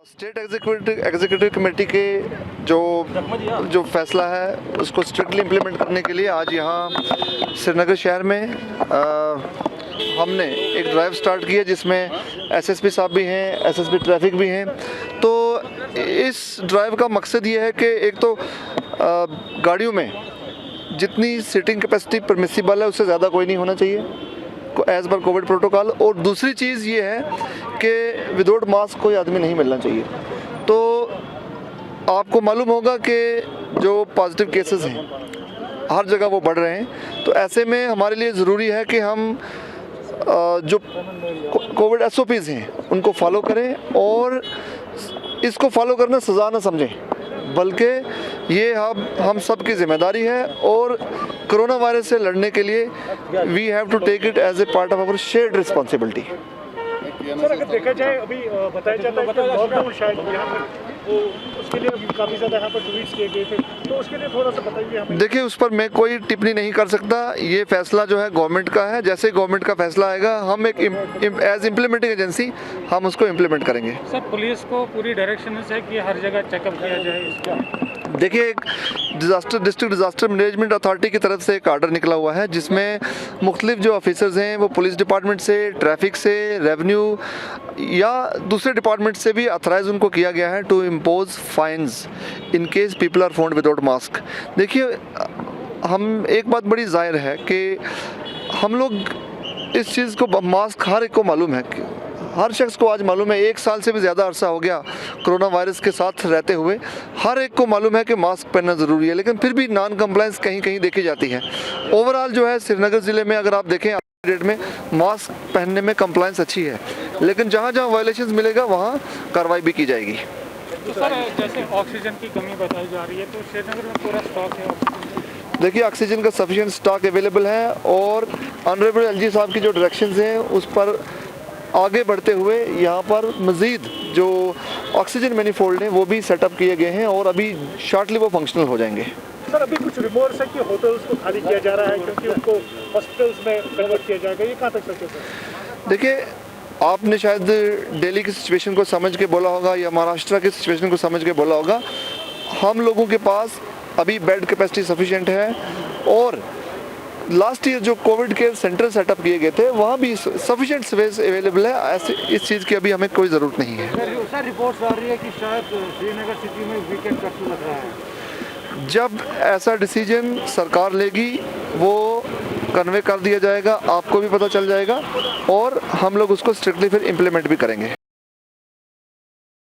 State executive committee के जो फैसला है उसको स्ट्रिक्टली इम्प्लीमेंट करने के लिए आज यहाँ श्रीनगर शहर में हमने एक ड्राइव स्टार्ट की है जिसमें एसएसपी साहब भी हैं, एसएसपी ट्रैफिक भी हैं। तो इस ड्राइव का मकसद ये है कि एक तो गाड़ियों में जितनी सीटिंग कैपेसिटी परमिसिबल है उससे ज़्यादा कोई नहीं होना चाहिए एज़ पर कोविड प्रोटोकॉल, और दूसरी चीज़ ये है कि विदाउट मास्क कोई आदमी नहीं मिलना चाहिए। तो आपको मालूम होगा कि जो पॉजिटिव केसेस हैं हर जगह वो बढ़ रहे हैं, तो ऐसे में हमारे लिए ज़रूरी है कि हम जो कोविड SOPs हैं उनको फॉलो करें और इसको फॉलो करना सज़ा ना समझें, बल्कि ये हम सब की जिम्मेदारी है। और कोरोना वायरस से लड़ने के लिए we have to take it as a part of our shared responsibility. Sir, अगर देखा जाए अभी बताया जाता है कि लॉकडाउन शायद यहाँ पर उसके लिए काफ़ी ज़्यादा यहाँ पर ट्वीट्स किए गए थे, तो उसके लिए थोड़ा सा बताइए हमें। देखिए, उस पर मैं कोई टिप्पणी नहीं कर सकता। ये फैसला जो है गवर्नमेंट का है, जैसे गवर्नमेंट का फैसला आएगा हम एक एज इम्प्लीमेंटिंग एजेंसी हम उसको इम्प्लीमेंट करेंगे। सर, पुलिस को पूरी डायरेक्शन है कि हर जगह चेकअप किया जाए इसका। देखिए, एक डिस्ट्रिक्ट डिज़ास्टर मैनेजमेंट अथॉरिटी की तरफ से एक आर्डर निकला हुआ है जिसमें मुख्तलिफ जो ऑफिसर्स हैं वो पुलिस डिपार्टमेंट से, ट्रैफिक से, रेवेन्यू या दूसरे डिपार्टमेंट से भी अथराइज उनको किया गया है to impose fines in case people are found without mask. देखिए, हम एक बात बड़ी ज़ाहिर है कि हम लोग इस चीज़ को मास्क हर एक को मालूम है, हर शख्स को आज मालूम है, 1 साल से भी ज़्यादा अरसा हो गया कोरोना वायरस के साथ रहते हुए, हर एक को मालूम है कि मास्क पहनना ज़रूरी है, लेकिन फिर भी नॉन कंप्लायंस कहीं कहीं देखी जाती है। ओवरऑल जो है श्रीनगर ज़िले में अगर आप देखें डेट में मास्क पहनने में कंप्लायंस अच्छी है, लेकिन जहाँ जहाँ वायलेशंस मिलेगा वहाँ कार्रवाई भी की जाएगी। तो सर, जैसे ऑक्सीजन की कमी बताई जा रही है, तो श्रीनगर में पूरा स्टॉक है ऑक्सीजन? देखिए, ऑक्सीजन का सफिशिएंट स्टॉक अवेलेबल है और ऑनरेबल LG साहब की जो डायरेक्शंस हैं उस पर आगे बढ़ते हुए यहाँ पर मज़ीद जो ऑक्सीजन मैनिफोल्ड हैं वो भी सेटअप किए गए हैं और अभी शॉर्टली वो फंक्शनल हो जाएंगे। सर, अभी कुछ रिपोर्ट्स है कि होटल्स को खाली किया जा रहा है क्योंकि उनको हॉस्पिटल्स में कन्वर्ट किया जाएगा, ये कहाँ तक सच है सर? देखिए, आपने शायद दिल्ली की सिचुएशन को समझ के बोला होगा या महाराष्ट्र की सिचुएशन को समझ के बोला होगा। हम लोगों के पास अभी बेड कैपेसिटी सफिशिएंट है और लास्ट ईयर जो कोविड केयर सेंटर सेटअप किए गए थे वहाँ भी सफिशिएंट स्पेस अवेलेबल है। ऐसे इस चीज़ की अभी हमें कोई ज़रूरत नहीं है। सर, रिपोर्ट्स आ रही है कि शायद श्रीनगर सिटी में वीकेंड कर्फ्यू लग रहा है। जब ऐसा डिसीजन सरकार लेगी वो कन्वे कर दिया जाएगा, आपको भी पता चल जाएगा और हम लोग उसको स्ट्रिक्टली फिर इम्प्लीमेंट भी करेंगे।